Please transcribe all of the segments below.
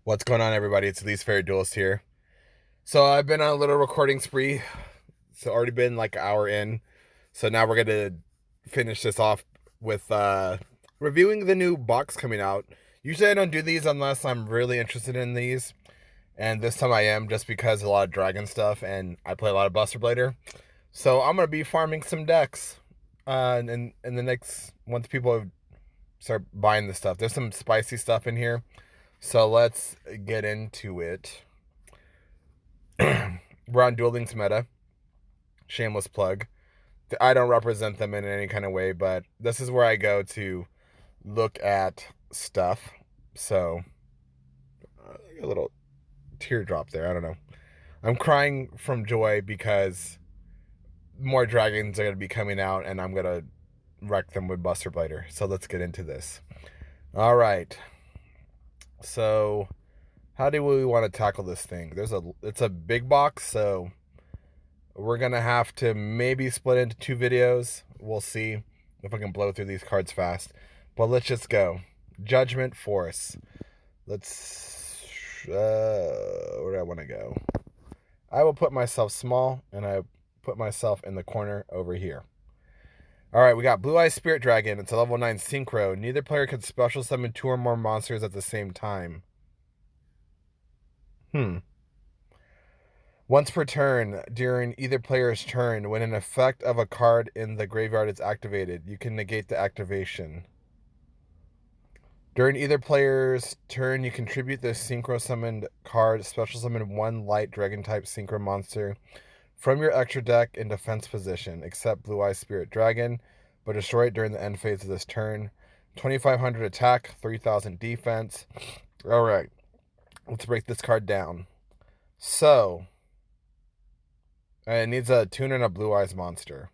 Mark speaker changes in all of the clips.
Speaker 1: What's going on, everybody? It's Elise Fairy Duelist here. So I've been on a little recording spree. It's already been like an hour in. So now we're gonna finish this off with reviewing the new box coming out. Usually I don't do these unless I'm really interested in these. And this time I am, just because a lot of dragon stuff and I play a lot of Buster Blader. So I'm gonna be farming some decks. In the next, once people start buying this stuff. There's some spicy stuff in here. So let's get into it. We're on Duel Links meta. Shameless plug. I don't represent them in any kind of way, but this is where I go to look at stuff. So, a little teardrop there. I don't know. I'm crying from joy because more dragons are going to be coming out, and I'm going to wreck them with Buster Blader. So let's get into this. All right. So, how do we want to tackle this thing? It's a big box, so we're gonna have to maybe split into two videos. We'll see if I can blow through these cards fast. But let's just go. Judgment Force. Let's where do I want to go? I will put myself small, and I put myself in the corner over here. All right, we got Blue Eye Spirit Dragon. It's a level 9 synchro. Neither player can special summon 2 or more monsters at the same time. Once per turn, during either player's turn, when an effect of a card in the graveyard is activated, you can negate the activation. During either player's turn, you contribute the synchro summoned card, special summon 1 light dragon type synchro monster from your extra deck in defense position, except Blue Eye Spirit Dragon, but destroy it during the end phase of this turn. 2,500 attack, 3,000 defense. All right, let's break this card down. So, it needs a tuner and a blue eyes monster.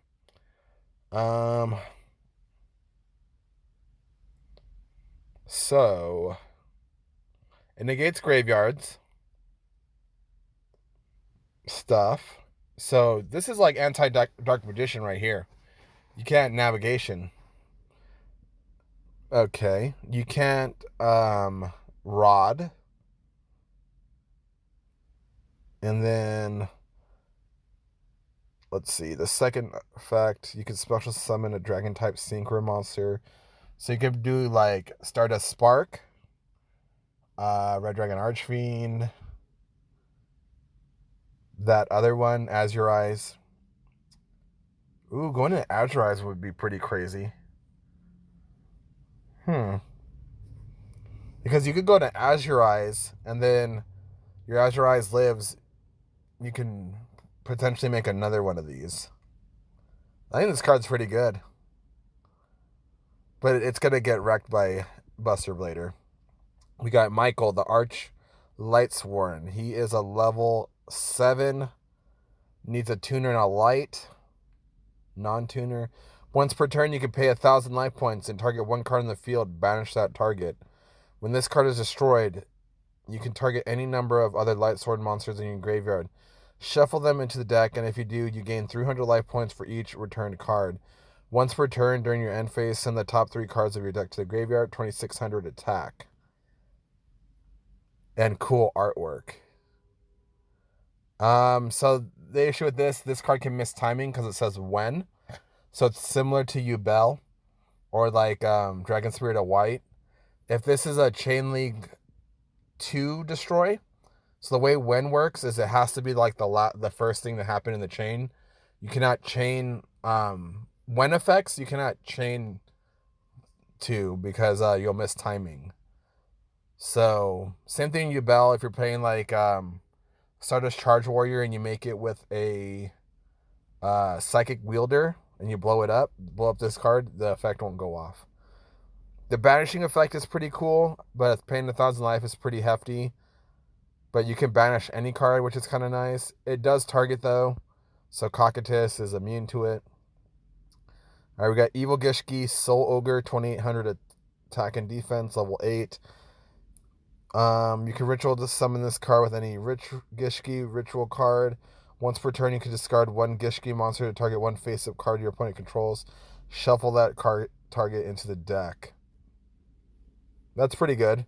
Speaker 1: So it negates graveyards stuff. So this is like anti dark magician right here. You can't navigation. Okay. You can't rod. And then let's see. The second effect, you can special summon a dragon type synchro monster. So you could do like Stardust Spark, Red Dragon Archfiend, that other one, Azure Eyes. Ooh, going to Azure Eyes would be pretty crazy. Because you could go to Azure Eyes, and then your Azure Eyes lives, you can potentially make another one of these. I think this card's pretty good. But it's going to get wrecked by Buster Blader. We got Michael, the Arch Lightsworn. He is a level 7. Needs a tuner and a light. Non-tuner. Once per turn, you can pay 1,000 life points and target one card in the field. Banish that target. When this card is destroyed, you can target any number of other Lightsworn monsters in your graveyard. Shuffle them into the deck, and if you do, you gain 300 life points for each returned card. Once per turn, during your end phase, send the top 3 cards of your deck to the graveyard. 2,600 attack. And cool artwork. So the issue with this card can miss timing because it says when. So it's similar to Yubel or like Dragon Spirit of White. If this is a Chain League 2 destroy, so the way when works is it has to be like the first thing that happened in the chain. You cannot chain when effects, you cannot chain 2 because you'll miss timing. So same thing Yubel, if you're playing like Stardust Charge Warrior and you make it with a Psychic Wielder and you blow up this card, the effect won't go off. The banishing effect is pretty cool, but paying 1,000 life is pretty hefty. But you can banish any card, which is kind of nice. It does target, though, so Cocytus is immune to it. All right, we got Evil Gishki, Soul Ogre, 2,800 attack and defense, level 8. You can ritual to summon this card with any Gishki ritual card. Once per turn, you can discard one Gishki monster to target one face-up card your opponent controls. Shuffle that card target into the deck. That's pretty good.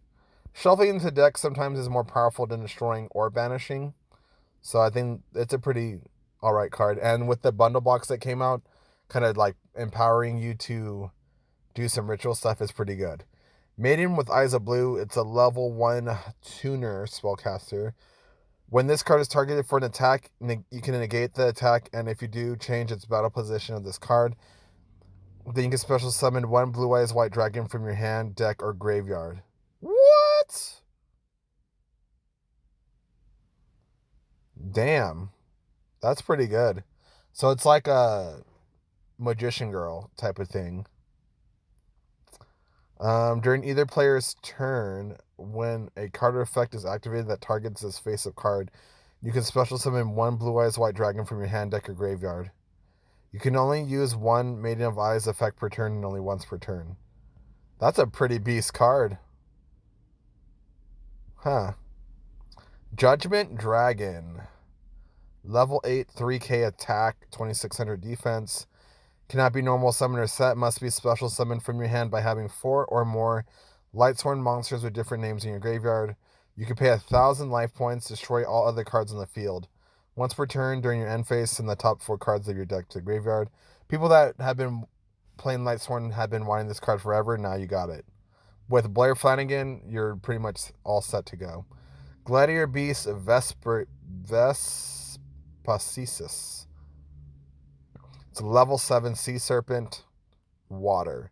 Speaker 1: Shuffling into deck sometimes is more powerful than destroying or banishing. So I think it's a pretty alright card. And with the bundle box that came out, kind of like empowering you to do some ritual stuff is pretty good. Maiden with Eyes of Blue, it's a level 1 tuner spellcaster. When this card is targeted for an attack, you can negate the attack, and if you do, change its battle position of this card. Then you can special summon 1 Blue Eyes White Dragon from your hand, deck, or graveyard. What? Damn. That's pretty good. So it's like a Magician Girl type of thing. During either player's turn, when a card or effect is activated that targets this face-up card, you can special summon 1 Blue Eyes White Dragon from your hand, deck, or graveyard. You can only use 1 Maiden of Eyes effect per turn and only once per turn. That's a pretty beast card. Huh. Judgement Dragon. Level 8, 3k attack, 2600 defense. Cannot be normal summon or set. Must be special summoned from your hand by having 4 or more Lightsworn monsters with different names in your graveyard. You can pay 1,000 life points, destroy all other cards on the field. Once per turn during your end phase, send the top 4 cards of your deck to the graveyard. People that have been playing Lightsworn have been wanting this card forever. Now you got it. With Blair Flanagan, you're pretty much all set to go. Gladiator Beast Vespacesis. It's a level 7 Sea Serpent, water.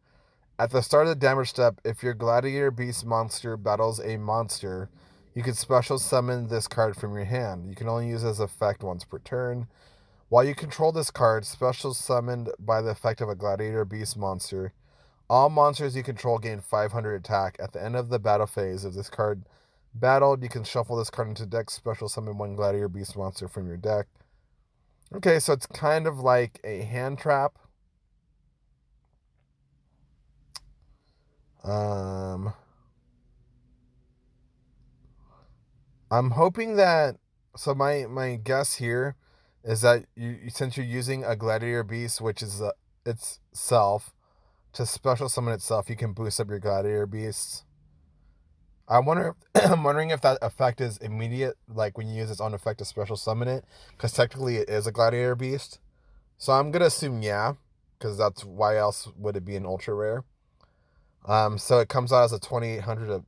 Speaker 1: At the start of the damage step, if your Gladiator Beast monster battles a monster, you can special summon this card from your hand. You can only use it as effect once per turn. While you control this card, special summoned by the effect of a Gladiator Beast monster, all monsters you control gain 500 attack. At the end of the battle phase, if this card battled, you can shuffle this card into deck, special summon 1 Gladiator Beast monster from your deck. Okay, so it's kind of like a hand trap. I'm hoping that, so my guess here is that you since you're using a Gladiator Beast, which is itself, to special summon itself, you can boost up your Gladiator Beasts. I'm wondering if that effect is immediate, like when you use its own effect to special summon it, because technically it is a Gladiator Beast. So I'm gonna assume yeah, because that's why else would it be an ultra rare. So it comes out as a 2800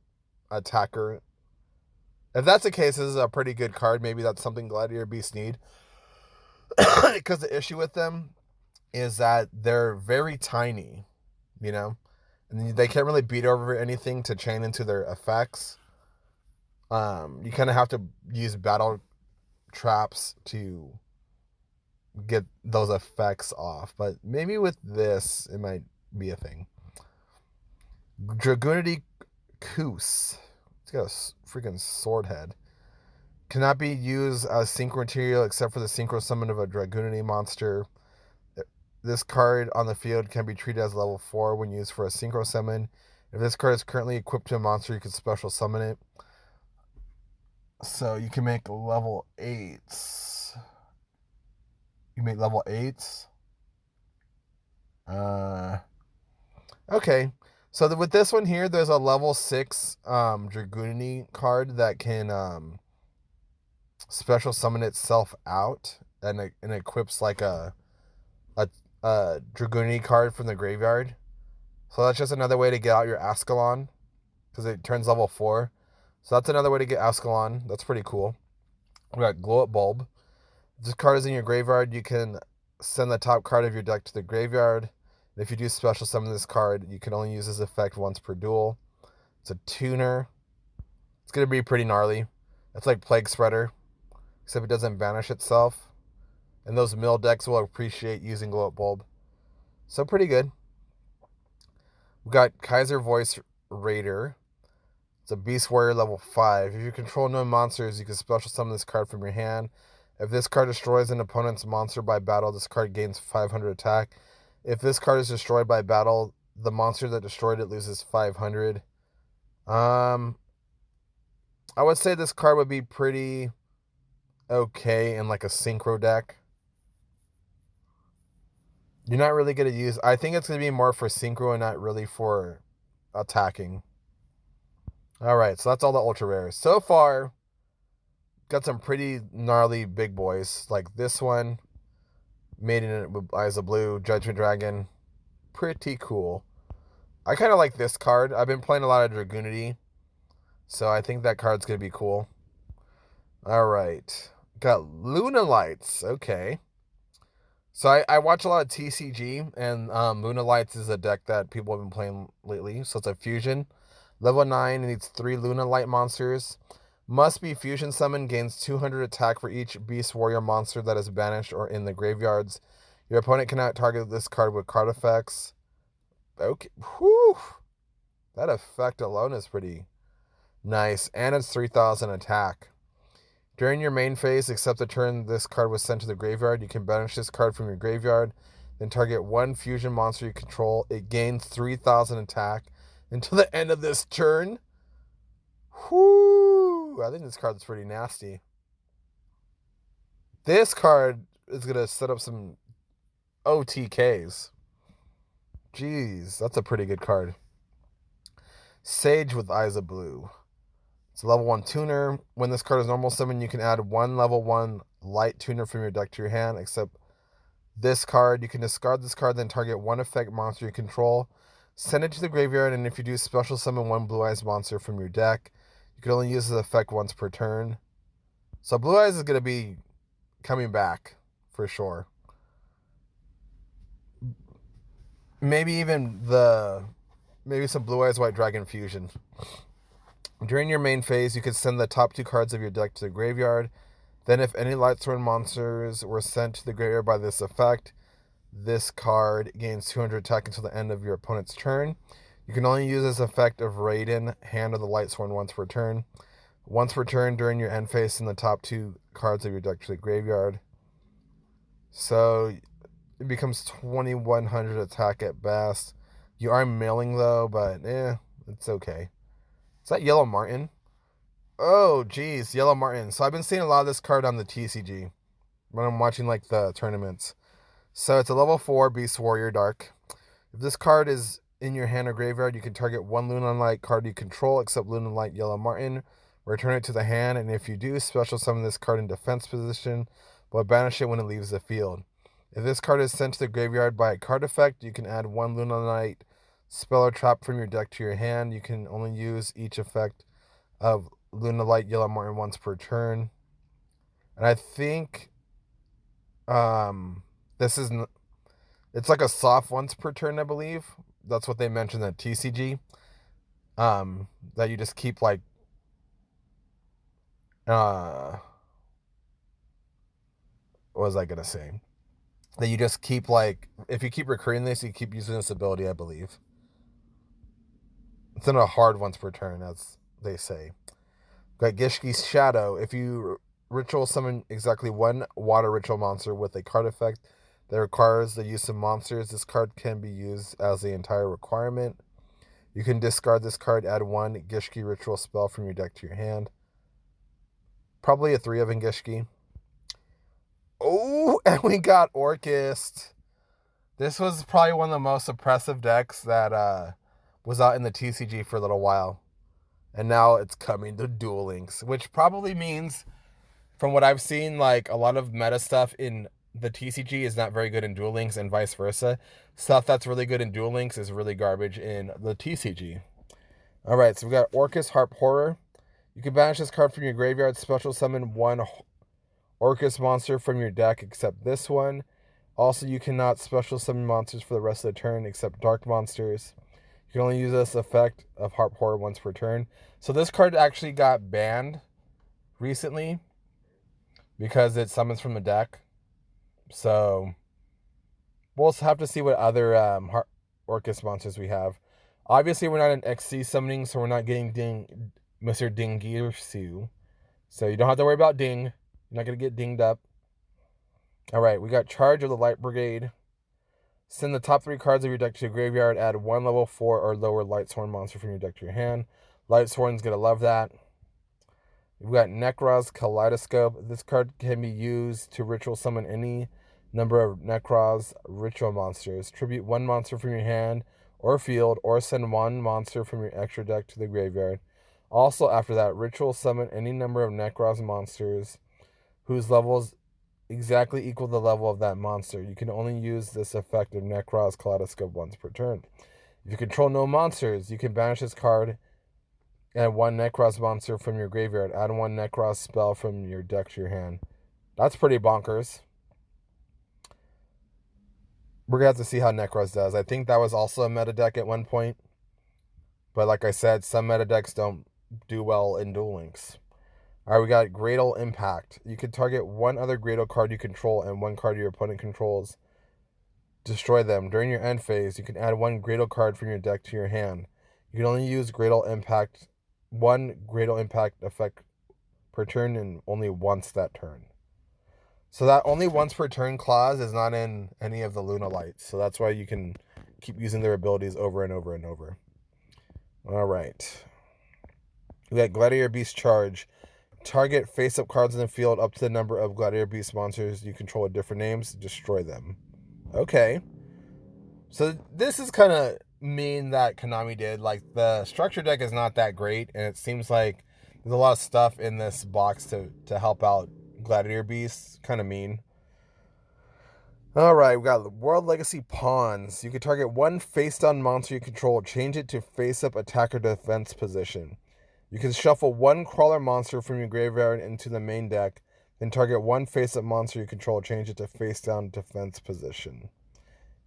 Speaker 1: attacker. If that's the case, this is a pretty good card. Maybe that's something Gladiator Beasts need. Because the issue with them is that they're very tiny, you know? And they can't really beat over anything to chain into their effects. You kind of have to use battle traps to get those effects off. But maybe with this, it might be a thing. Dragoonity Koos. It's got a freaking sword head. Cannot be used as synchro material except for the synchro summon of a Dragoonity monster. This card on the field can be treated as level 4 when used for a synchro summon. If this card is currently equipped to a monster, you can special summon it. So you can make level 8s. You make level 8s. Okay. So with this one here, there's a level 6 Dragoonity card that can special summon itself out, and it equips like a Dragoonity card from the graveyard. So that's just another way to get out your Ascalon, because it turns level 4. So that's another way to get Ascalon. That's pretty cool. We got Glow Up Bulb. If this card is in your graveyard, you can send the top card of your deck to the graveyard. And if you do special summon this card, you can only use this effect once per duel. It's a tuner. It's going to be pretty gnarly. It's like Plague Spreader, except it doesn't banish itself. And those mill decks will appreciate using Glow Up Bulb. So pretty good. We got Kaiser Voice Raider. It's a Beast Warrior level 5. If you control no monsters, you can special summon this card from your hand. If this card destroys an opponent's monster by battle, this card gains 500 attack. If this card is destroyed by battle, the monster that destroyed it loses 500. I would say this card would be pretty okay in like a synchro deck. You're not really going to use... I think it's going to be more for synchro and not really for attacking. Alright, so that's all the ultra rares. So far, got some pretty gnarly big boys. Like this one, made in with Eyes of Blue, Judgment Dragon. Pretty cool. I kind of like this card. I've been playing a lot of Dragoonity, so I think that card's going to be cool. Alright. Got Lunalights. Okay. So I watch a lot of TCG, and Lunalights is a deck that people have been playing lately. So it's a fusion. Level 9, it needs 3 Lunalight monsters. Must be fusion summoned, gains 200 attack for each Beast Warrior monster that is banished or in the graveyards. Your opponent cannot target this card with card effects. Okay. Whew. That effect alone is pretty nice. And it's 3,000 attack. During your main phase, except the turn this card was sent to the graveyard, you can banish this card from your graveyard, then target one fusion monster you control. It gains 3,000 attack until the end of this turn. Whoo! I think this card's pretty nasty. This card is going to set up some OTKs. Jeez, that's a pretty good card. Sage with Eyes of Blue. It's a level 1 tuner. When this card is normal summon, you can add one level 1 light tuner from your deck to your hand, except this card. You can discard this card, then target one effect monster you control. Send it to the graveyard, and if you do, special summon one Blue Eyes monster from your deck. You can only use this effect once per turn. So Blue Eyes is going to be coming back, for sure. Maybe some Blue Eyes White Dragon fusion. During your main phase, you can send the top 2 cards of your deck to the graveyard. Then if any Lightsworn monsters were sent to the graveyard by this effect, this card gains 200 attack until the end of your opponent's turn. You can only use this effect of Raiden, Hand of the Lightsworn, once per turn. Once per turn during your end phase, send the top 2 cards of your deck to the graveyard. So it becomes 2,100 attack at best. You are milling though, but it's okay. Is that Yellow Martin? Oh, geez, Yellow Martin. So I've been seeing a lot of this card on the TCG when I'm watching like the tournaments. So it's a level 4 Beast Warrior Dark. If this card is in your hand or graveyard, you can target one Lunalight card you control, except Lunalight Yellow Martin. Return it to the hand, and if you do, special summon this card in defense position, but banish it when it leaves the field. If this card is sent to the graveyard by a card effect, you can add one Lunalight spell or trap from your deck to your hand. You can only use each effect of Lunalight Yellow Martin once per turn. And I think this is it's like a soft once per turn, I believe. That's what they mentioned at TCG. That you just keep like what was I gonna say? That you just keep like, if you keep recurring this, you keep using this ability, I believe. It's in a hard once per turn, as they say. Got Gishki's Shadow. If you ritual summon exactly one water ritual monster with a card effect that requires the use of monsters, this card can be used as the entire requirement. You can discard this card, add one Gishki ritual spell from your deck to your hand. Probably a 3 of Gishki. Oh, and we got Orchist. This was probably one of the most oppressive decks that was out in the TCG for a little while. And now it's coming to Duel Links, which probably means, from what I've seen, like a lot of meta stuff in the TCG is not very good in Duel Links and vice versa. Stuff that's really good in Duel Links is really garbage in the TCG. Alright, so we got Orcus Harp Horror. You can banish this card from your graveyard, special summon one Orcus monster from your deck except this one. Also, you cannot special summon monsters for the rest of the turn except dark monsters. You can only use this effect of Harp Horror once per turn. So this card actually got banned recently because it summons from the deck. So we'll have to see what other Orcus monsters we have. Obviously, we're not in XC summoning, so we're not getting Mr. Dingirsu. So you don't have to worry about Ding. You're not going to get dinged up. Alright, we got Charge of the Light Brigade. Send the top 3 cards of your deck to your graveyard. Add one level 4 or lower Lightsworn monster from your deck to your hand. Lightsworn's going to love that. We've got Nekroz Kaleidoscope. This card can be used to ritual summon any number of Nekroz ritual monsters. Tribute one monster from your hand or field, or send one monster from your extra deck to the graveyard. Also, after that, ritual summon any number of Necros monsters whose levels exactly equal the level of that monster. You can only use this effect of Necros Kaleidoscope once per turn. If you control no monsters, you can banish this card and one Necros monster from your graveyard. Add one Necros spell from your deck to your hand. That's pretty bonkers. We're going to have to see how Necros does. I think that was also a meta deck at one point. But like I said, some meta decks don't do well in Duel Links. Alright, we got Gradle Impact. You can target one other Gradle card you control and one card your opponent controls. Destroy them. During your end phase, you can add one Gradle card from your deck to your hand. You can only use one Gradle Impact effect per turn and only once that turn. So that only once per turn clause is not in any of the Lunalights. So that's why you can keep using their abilities over and over and over. Alright. We got Gladiator Beast Charge. Target face-up cards in the field up to the number of Gladiator Beast monsters you control with different names. Destroy them. Okay. So this is kind of mean that Konami did. Like, the structure deck is not that great, and it seems like there's a lot of stuff in this box to help out Gladiator Beasts. Kind of mean. Alright, we got World Legacy Pawns. You can target one face-down monster you control. Change it to face-up attacker defense position. You can shuffle one crawler monster from your graveyard into the main deck, then target one face-up monster you control, change it to face-down defense position.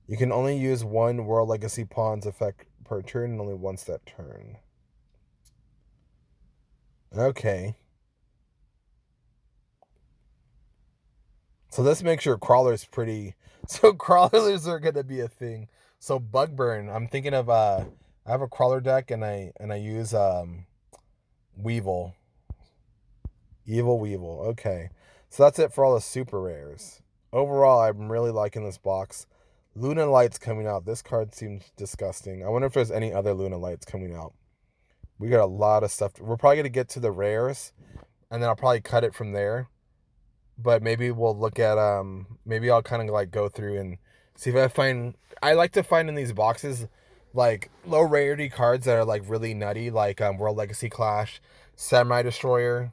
Speaker 1: You can only use one World Legacy Pawns effect per turn and only once that turn. Okay. So this makes your crawlers pretty... So crawlers are going to be a thing. So Bugburn, I'm thinking of... I have a crawler deck and I use... Weevil. Evil Weevil. Okay. So that's it for all the super rares. Overall, I'm really liking this box. Lunalight's coming out. This card seems disgusting. I wonder if there's any other Lunalights coming out. We got a lot of stuff. We're probably going to get to the rares, and then I'll probably cut it from there. But maybe we'll look at, maybe I'll kind of like go through and see if I find... I like to find in these boxes like low rarity cards that are like really nutty, like World Legacy Clash, Samurai Destroyer,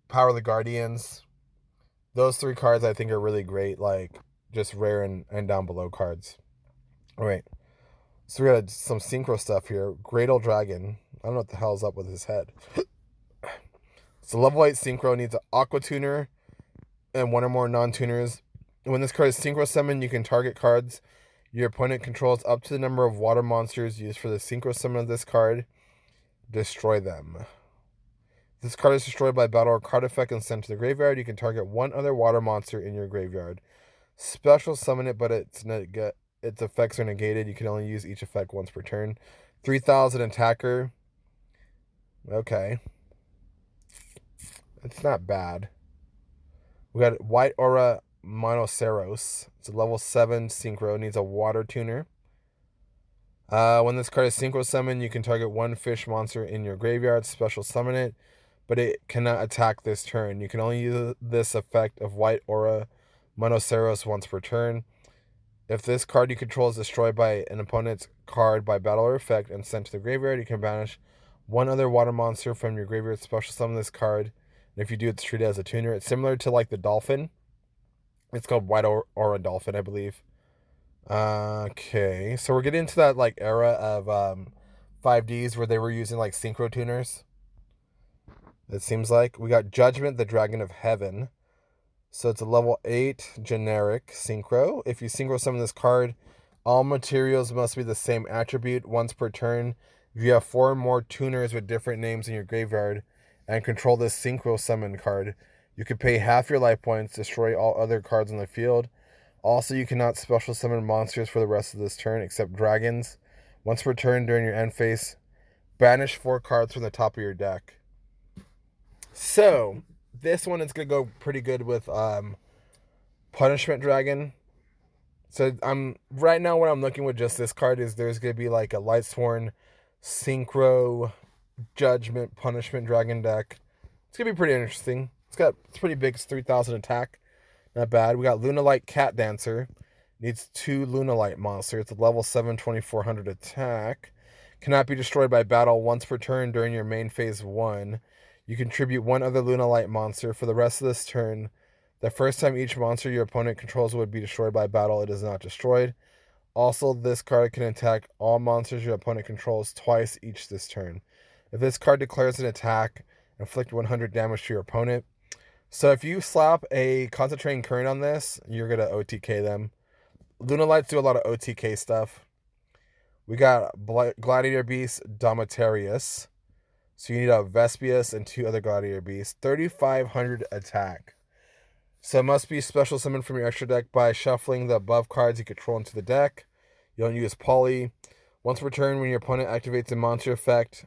Speaker 1: Power of the Guardians. Those three cards I think are really great, like just rare and down below cards. All right, so we got some synchro stuff here. Gradle Dragon. I don't know what the hell's up with his head. So level 8 synchro needs an Aqua Tuner and one or more non-tuners. When this card is synchro summoned, you can target cards your opponent controls up to the number of water monsters used for the synchro summon of this card. Destroy them. If this card is destroyed by battle or card effect and sent to the graveyard, you can target one other water monster in your graveyard. Special summon it, but its effects are negated. You can only use each effect once per turn. 3,000 attacker. Okay. It's not bad. We got White Aura Monoceros. It's a level 7 synchro. Needs a water tuner. When this card is synchro summoned, you can target one fish monster in your graveyard. Special summon it, but it cannot attack this turn. You can only use this effect of White Aura Monoceros once per turn. If this card you control is destroyed by an opponent's card by battle or effect and sent to the graveyard, you can banish one other water monster from your graveyard. Special summon this card. And if you do, it's treated as a tuner. It's similar to like the Dolphin. It's called White Aura Dolphin, I believe. Okay, so we're getting into that like era of 5Ds where they were using like synchro tuners. It seems like we got Judgment, the Dragon of Heaven. So it's a level 8 generic synchro. If you synchro summon this card, all materials must be the same attribute once per turn. If you have 4 more tuners with different names in your graveyard and control this synchro summon card, you can pay half your life points, destroy all other cards on the field. Also, you cannot special summon monsters for the rest of this turn except dragons. Once per turn during your end phase, banish 4 cards from the top of your deck. So, this one is going to go pretty good with Punishment Dragon. So, right now what I'm looking with just this card is there's going to be like a Lightsworn, Synchro, Judgment, Punishment Dragon deck. It's going to be pretty interesting. It's pretty big. It's 3,000 attack. Not bad. We got Lunalight Cat Dancer. Needs 2 Lunalight monsters. It's a level 7, 2,400 attack. Cannot be destroyed by battle. Once per turn during your main phase 1, you contribute one other Lunalight monster. For the rest of this turn, the first time each monster your opponent controls would be destroyed by battle, it is not destroyed. Also, this card can attack all monsters your opponent controls twice each this turn. If this card declares an attack, inflict 100 damage to your opponent. So if you slap a Concentrating Current on this, you're going to OTK them. Lunalights do a lot of OTK stuff. We got Gladiator Beast Domitarius. So you need a Vespius and 2 other Gladiator Beasts. 3,500 attack. So it must be special summoned from your extra deck by shuffling the above cards you control into the deck. You don't use Poly. Once per turn, when your opponent activates a monster effect,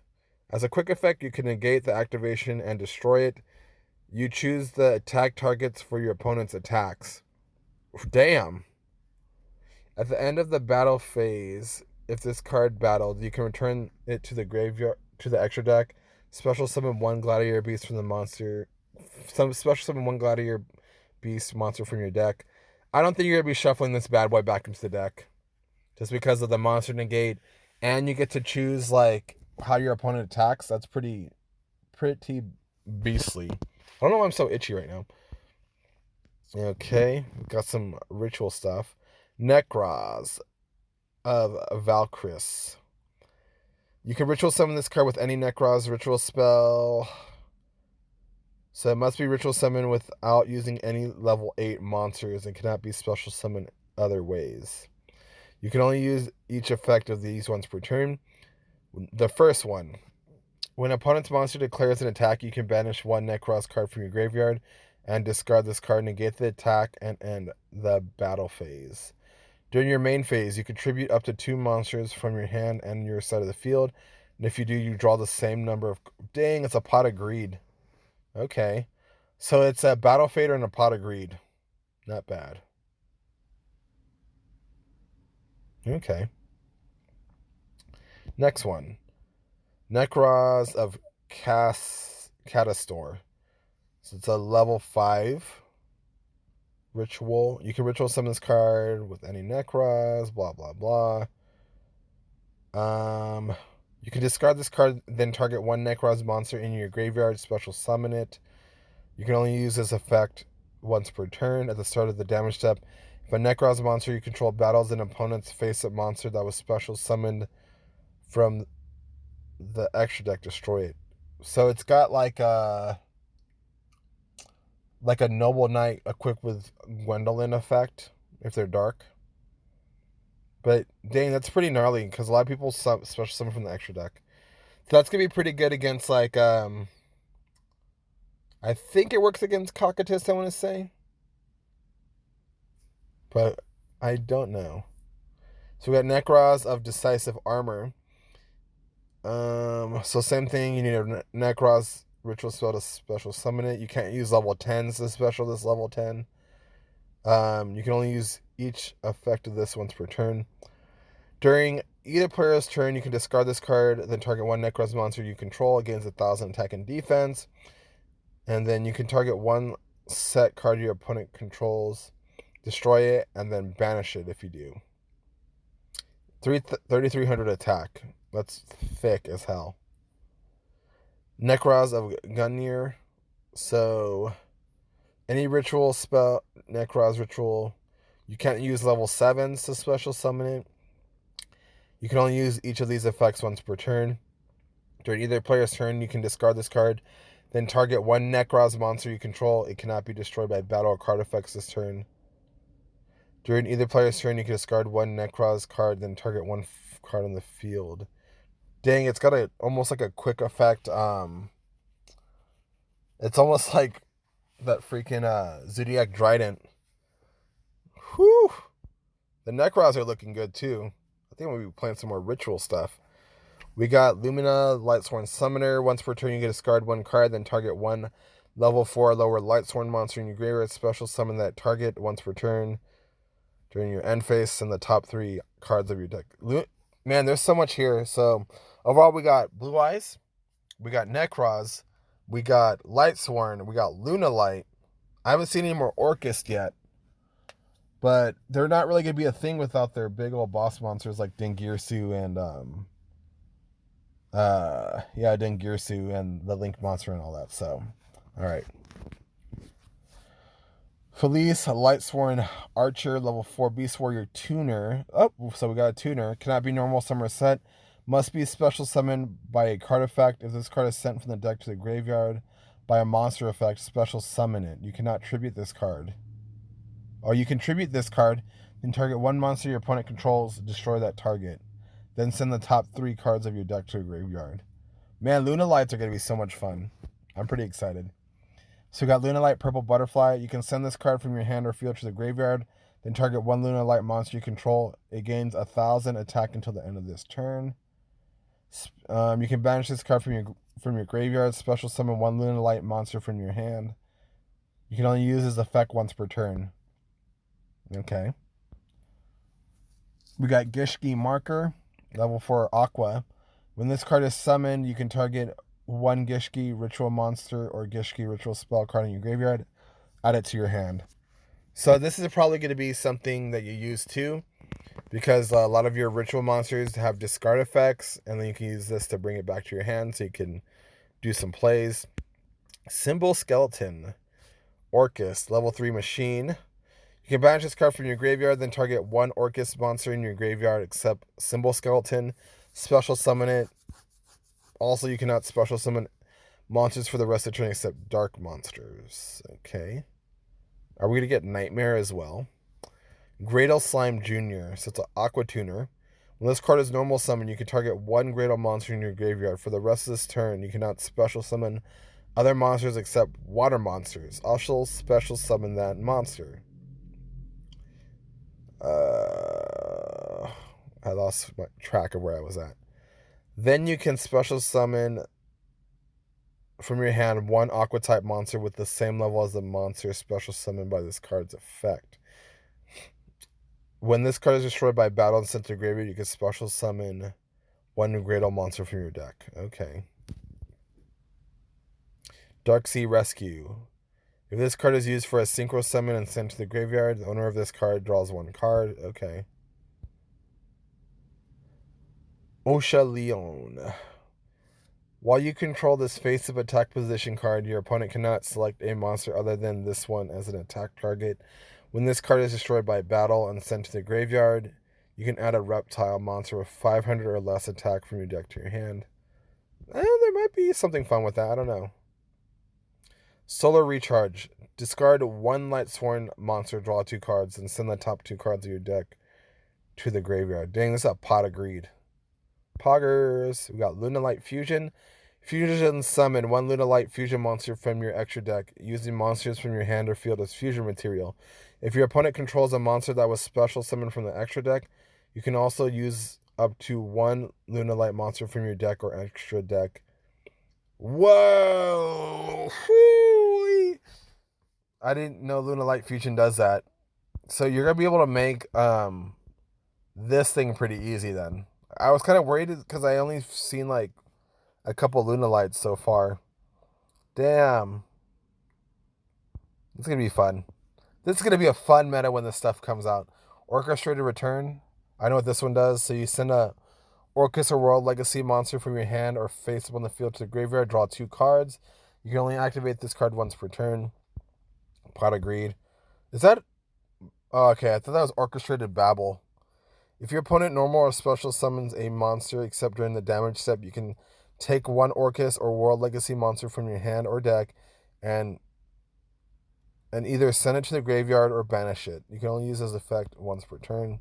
Speaker 1: as a quick effect, you can negate the activation and destroy it. You choose the attack targets for your opponent's attacks. Damn. At the end of the battle phase, if this card battled, you can return it to the graveyard, to the extra deck. Special summon 1 Gladiator Beast from the monster. Special summon 1 Gladiator Beast monster from your deck. I don't think you're going to be shuffling this bad boy back into the deck. Just because of the monster negate. And you get to choose, like, how your opponent attacks. That's pretty beastly. I don't know why I'm so itchy right now. Okay, got some ritual stuff. Necros of Valkyris. You can ritual summon this card with any Necros ritual spell. So it must be ritual summoned without using any level 8 monsters and cannot be special summoned other ways. You can only use each effect of these once per turn. The first one. When opponent's monster declares an attack, you can banish 1 Necros card from your graveyard and discard this card, negate the attack, and end the battle phase. During your main phase, you contribute up to 2 monsters from your hand and your side of the field. And if you do, you draw the same number of... Dang, it's a Pot of Greed. Okay. So it's a Battle Fader and a Pot of Greed. Not bad. Okay. Next one. Necros of Catastor. So it's a level 5 ritual. You can ritual summon this card with any Necros, blah, blah, blah. You can discard this card, then target 1 Necros monster in your graveyard, special summon it. You can only use this effect once per turn at the start of the damage step. If a Necros monster you control battles an opponent's face-up monster that was special summoned from the extra deck, destroy it. So it's got like a Noble Knight equipped with Gwendolyn effect if they're dark. But dang, that's pretty gnarly because a lot of people special summon from the extra deck. So that's gonna be pretty good against like I think it works against Cocytus, I want to say, but I don't know. So we got Necros of Decisive Armor. So same thing, you need a Necros ritual spell to special summon it. You can't use level 10s to special this level 10. You can only use each effect of this once per turn. During either player's turn, you can discard this card, then target 1 Necros monster you control, gains 1,000 attack and defense. And then you can target 1 set card your opponent controls, destroy it, and then banish it if you do. 3,300 attack. That's thick as hell. Necros of Gungnir. So any ritual spell, Necros ritual, you can't use level 7s to special summon it. You can only use each of these effects once per turn. During either player's turn, you can discard this card, then target 1 Necros monster you control. It cannot be destroyed by battle or card effects this turn. During either player's turn, you can discard 1 Necros card, then target 1 card on the field. Dang, it's got almost like a quick effect. It's almost like that freaking Zodiac Trident. Whew. The Necros are looking good too. I think we'll be playing some more ritual stuff. We got Lumina, Lightsworn Summoner. Once per turn, you can discard 1 card, then target 1 level 4 lower Lightsworn monster in your graveyard. Special summon that target once per turn during your end phase and the top 3 cards of your deck. Man, there's so much here. So overall, we got Blue Eyes, we got Necros, we got Lightsworn, we got Lunalight. I haven't seen any more Orcust yet, but they're not really going to be a thing without their big old boss monsters like Dingirsu and Yeah, I did Girsu and the Link monster and all that. So, all right. Felice, Lightsworn Archer, level 4 Beast Warrior Tuner. Oh, so we got a tuner. Cannot be normal summer set. Must be special summoned by a card effect. If this card is sent from the deck to the graveyard by a monster effect, special summon it. You cannot tribute this card. Or you can tribute this card, then target one monster your opponent controls, destroy that target. Then send the top 3 cards of your deck to a graveyard. Man, Lunalights are going to be so much fun. I'm pretty excited. So we got Lunalight Purple Butterfly. You can send this card from your hand or field to the graveyard, then target one Lunalight monster you control. It gains 1,000 attack until the end of this turn. You can banish this card from your graveyard. Special summon one Lunalight monster from your hand. You can only use this effect once per turn. Okay. We got Gishki Marker, level 4 Aqua. When this card is summoned, you can target one Gishki Ritual monster or Gishki Ritual spell card in your graveyard. Add it to your hand. So this is probably going to be something that you use too, because a lot of your ritual monsters have discard effects, and then you can use this to bring it back to your hand so you can do some plays. Symbol Skeleton, Orcus, level 3 Machine. You can banish this card from your graveyard, then target one Orcus monster in your graveyard except Symbol Skeleton. Special summon it. Also, you cannot special summon monsters for the rest of the turn except dark monsters. Okay. Are we going to get Nightmare as well? Gradle Slime Jr. So it's an Aqua Tuner. When this card is normal summon, you can target one Gradle monster in your graveyard. For the rest of this turn, you cannot special summon other monsters except water monsters. Also special summon that monster. I lost my track of where I was at. Then you can special summon from your hand one Aqua type monster with the same level as the monster special summoned by this card's effect. When this card is destroyed by battle and sent to graveyard, you can special summon one Gradle monster from your deck. Okay. Darksea Rescue. If this card is used for a synchro summon and sent to the graveyard, the owner of this card draws one card. Okay. Osha Leon. While you control this face-up attack position card, your opponent cannot select a monster other than this one as an attack target. When this card is destroyed by battle and sent to the graveyard, you can add a reptile monster with 500 or less attack from your deck to your hand. There might be something fun with that. I don't know. Solar Recharge. Discard one Lightsworn monster, draw 2 cards, and send the top 2 cards of your deck to the graveyard. Dang, this is a pot of greed. Poggers. We got Lunalight Fusion. Fusion summon one Lunalight Fusion monster from your extra deck, using monsters from your hand or field as fusion material. If your opponent controls a monster that was special summoned from the extra deck, you can also use up to one Lunalight monster from your deck or extra deck. Whoa! Hoo-wee. I didn't know Lunalight Fusion does that. So you're going to be able to make this thing pretty easy then. I was kind of worried because I only seen like a couple Lunalights so far. Damn. It's going to be fun. This is going to be a fun meta when this stuff comes out. Orchestrated Return. I know what this one does. So you send a Orcus or World Legacy monster from your hand or face up on the field to the graveyard. Draw 2 cards. You can only activate this card once per turn. Pot of Greed. Is that... Oh, okay, I thought that was Orchestrated Babel. If your opponent normal or special summons a monster except during the damage step, you can take one Orcus or World Legacy monster from your hand or deck and either send it to the graveyard or banish it. You can only use this effect once per turn.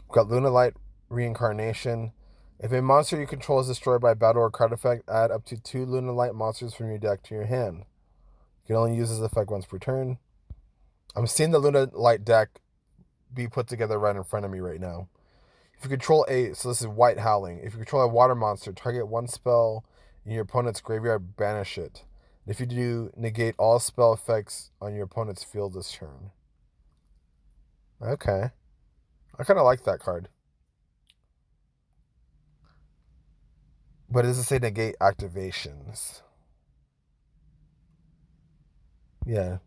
Speaker 1: We've got Lunalight Reincarnation. If a monster you control is destroyed by battle or card effect, add up to 2 Lunalight monsters from your deck to your hand. You can only use this effect once per turn. I'm seeing the Lunalight deck be put together right in front of me right now. If you control so this is White Howling. If you control a water monster, target one spell in your opponent's graveyard, banish it. If you do, negate all spell effects on your opponent's field this turn. Okay. I kind of like that card. But does it say negate activations? Yeah.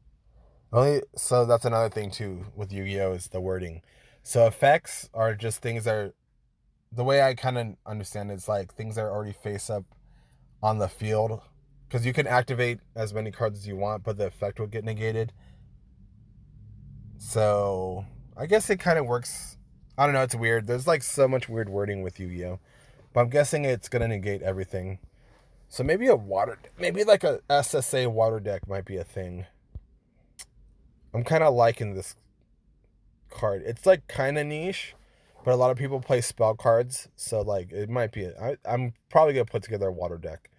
Speaker 1: So that's another thing too with Yu-Gi-Oh! Is the wording. So effects are just things that the way I kind of understand it, it's like things that are already face up on the field, because you can activate as many cards as you want, but the effect will get negated. So I guess it kind of works. I don't know. It's weird. There's like so much weird wording with Yu-Gi-Oh, but I'm guessing it's gonna negate everything. So maybe maybe like a SSA water deck might be a thing. I'm kind of liking this card. It's like kind of niche, but a lot of people play spell cards, so like it might be. I'm probably gonna put together a water deck.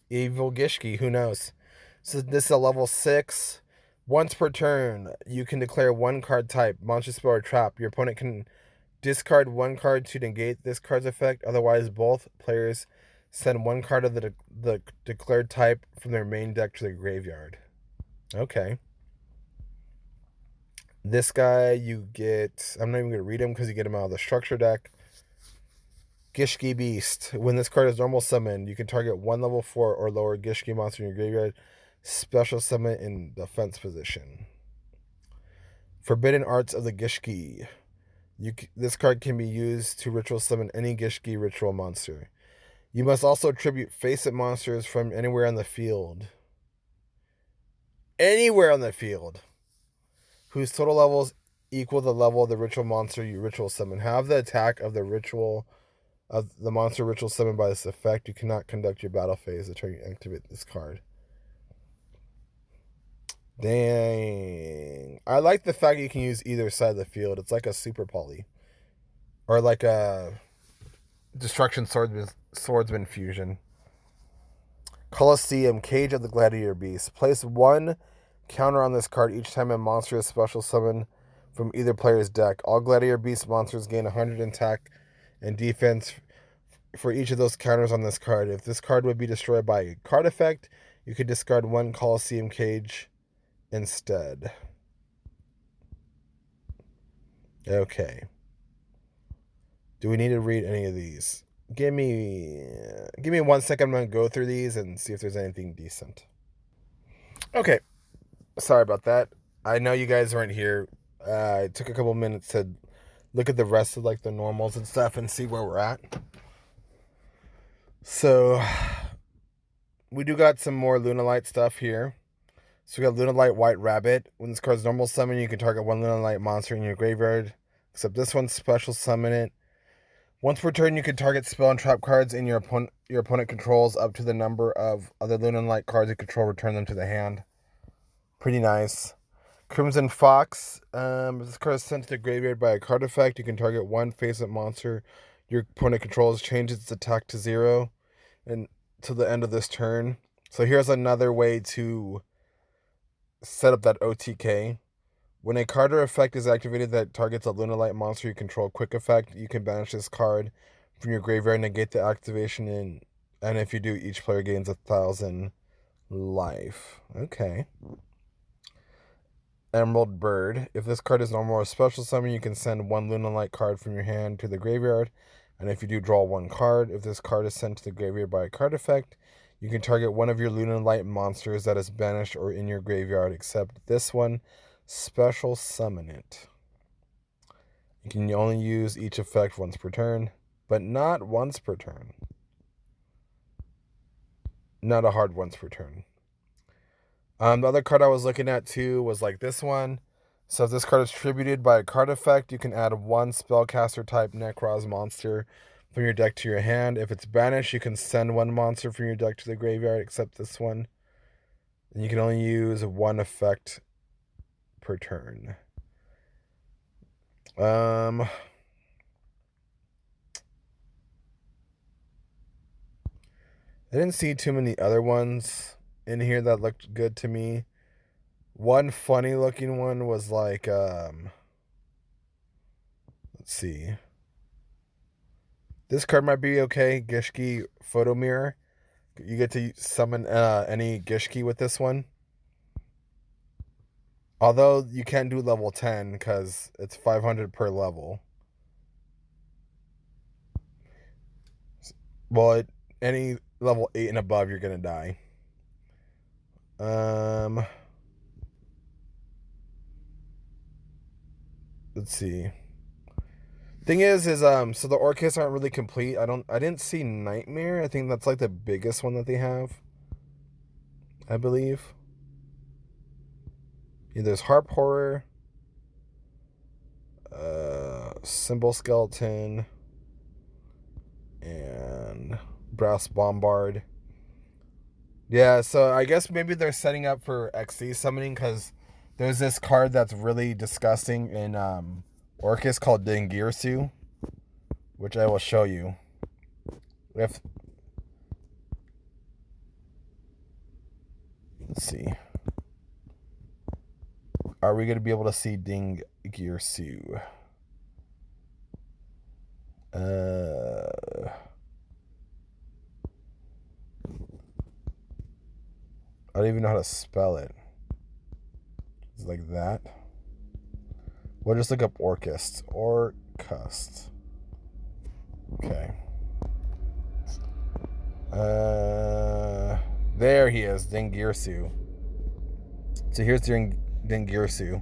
Speaker 1: Evil Gishki, who knows? So this is a level 6. Once per turn, you can declare one card type, monster, spell, or trap. Your opponent can discard one card to negate this card's effect. Otherwise, both players send one card of the declared type from their main deck to the graveyard. Okay. This guy you get, I'm not even going to read him because you get him out of the structure deck. Gishki Beast. When this card is normal summoned, you can target one level 4 or lower Gishki monster in your graveyard. Special summon in defense position. Forbidden Arts of the Gishki. This card can be used to ritual summon any Gishki ritual monster. You must also attribute face-it monsters from anywhere on the field. Anywhere on the field. Whose total levels equal the level of the ritual monster you ritual summon. Have the attack of the monster ritual summoned by this effect. You cannot conduct your battle phase until you activate this card. Dang. I like the fact you can use either side of the field. It's like a super poly. Or like a Destruction Swordsman fusion. Colosseum, Cage of the Gladiator Beast. Place one counter on this card each time a monster is special summoned from either player's deck. All Gladiator Beast monsters gain 100 attack and defense for each of those counters on this card. If this card would be destroyed by a card effect, you could discard one Colosseum Cage instead. Okay. Do we need to read any of these? Give me 1 second. I'm going to go through these and see if there's anything decent. Okay. Sorry about that. I know you guys weren't here. It took a couple minutes to look at the rest of like the normals and stuff and see where we're at. So we do got some more Lunalight stuff here. So we got Lunalight White Rabbit. When this card's normal summon, you can target one Lunalight monster in your graveyard. Except this one's special summon it. Once per turn, you can target spell and trap cards in your opponent controls up to the number of other Lunalight cards you control. Return them to the hand. Pretty nice. Crimson Fox. If this card is sent to the graveyard by a card effect, you can target one face-up monster your opponent controls, change its attack to 0 and to the end of this turn. So here's another way to set up that OTK. When a card or effect is activated that targets a Lunalight monster you control, quick effect, you can banish this card from your graveyard and negate the activation and if you do, each player gains 1,000 life. Okay. Emerald Bird. If this card is normal or special summon, you can send one Lunalight card from your hand to the graveyard. And if you do, draw one card. If this card is sent to the graveyard by a card effect, you can target one of your Lunalight monsters that is banished or in your graveyard, except this one. Special summon it. You can only use each effect once per turn, but not once per turn. Not a hard once per turn. The other card I was looking at too was like this one. So if this card is tributed by a card effect, you can add one spellcaster type Necroz monster from your deck to your hand. If it's banished, you can send one monster from your deck to the graveyard, except this one. And you can only use one effect per turn. I didn't see too many other ones in here that looked good to me. One funny looking one was like, let's see. This card might be okay. Gishki Photo Mirror. You get to summon any Gishki with this one. Although you can't do level 10 because it's 500 per level. Well, any level 8 and above, you're going to die. Let's see. Thing is so the Orcus aren't really complete. I didn't see Nightmare. I think that's like the biggest one that they have, I believe. Yeah, there's Harp Horror, Symbol Skeleton, and Brass Bombard. Yeah, so I guess maybe they're setting up for XC summoning, because there's this card that's really disgusting in Orcus called Dingirsu, which I will show you. Let's see. Are we going to be able to see Dingirsu? I don't even know how to spell it. It's like that. We'll just look up Orcust. Orcust. Okay. There he is, Dingirsu. So here's Dingirsu.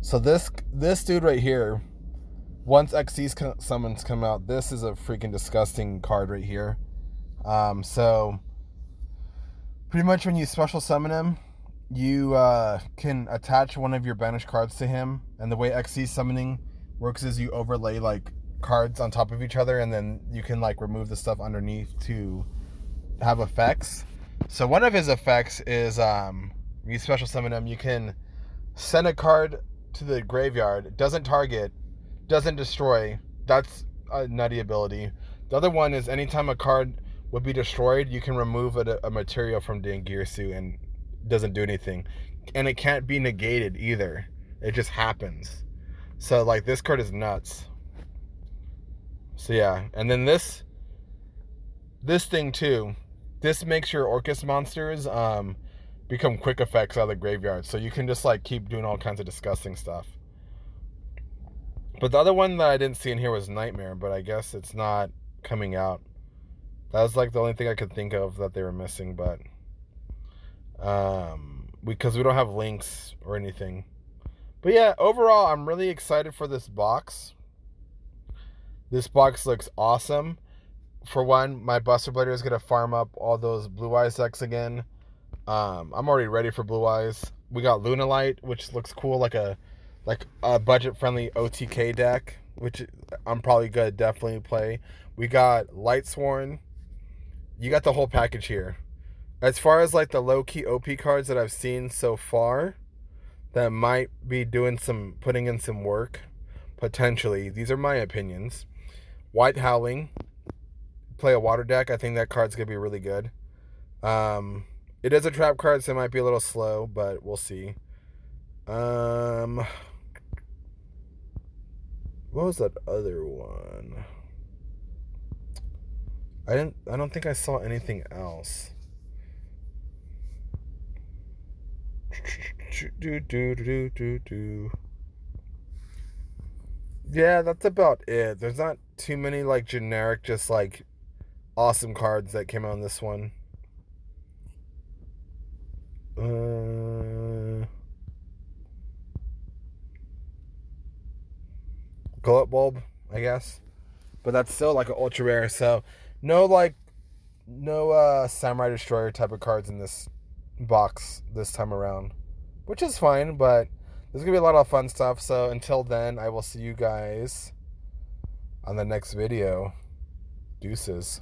Speaker 1: So this dude right here, once XC's summons come out, this is a freaking disgusting card right here. So pretty much when you special summon him, you can attach one of your banished cards to him, and the way XC summoning works is you overlay like cards on top of each other, and then you can like remove the stuff underneath to have effects. So one of his effects is when you special summon him, you can send a card to the graveyard. Doesn't target, doesn't destroy. That's a nutty ability. The other one is anytime a card would be destroyed, you can remove a material from Dingirsu and doesn't do anything. And it can't be negated either. It just happens. So like this card is nuts. So yeah, and then this thing too, this makes your Orcus monsters become quick effects out of the graveyard. So you can just like keep doing all kinds of disgusting stuff. But the other one that I didn't see in here was Nightmare, but I guess it's not coming out. That was like the only thing I could think of that they were missing, but because we don't have links or anything. But yeah, overall, I'm really excited for this box. This box looks awesome. For one, my Buster Blader is gonna farm up all those Blue Eyes decks again. I'm already ready for Blue Eyes. We got Lunalight, which looks cool, like a budget-friendly OTK deck, which I'm probably gonna definitely play. We got Lightsworn. You got the whole package here. As far as like the low-key OP cards that I've seen so far that might be putting in some work, potentially. These are my opinions. White Howling. Play a water deck. I think that card's going to be really good. It is a trap card, so it might be a little slow, but we'll see. What was that other one? I don't think I saw anything else. Yeah, that's about it. There's not too many like generic, just like awesome cards that came out on this one. Glow Up Bulb, I guess, but that's still like an ultra rare. So no Samurai Destroyer type of cards in this box this time around, which is fine, but there's gonna be a lot of fun stuff. So until then, I will see you guys on the next video. Deuces.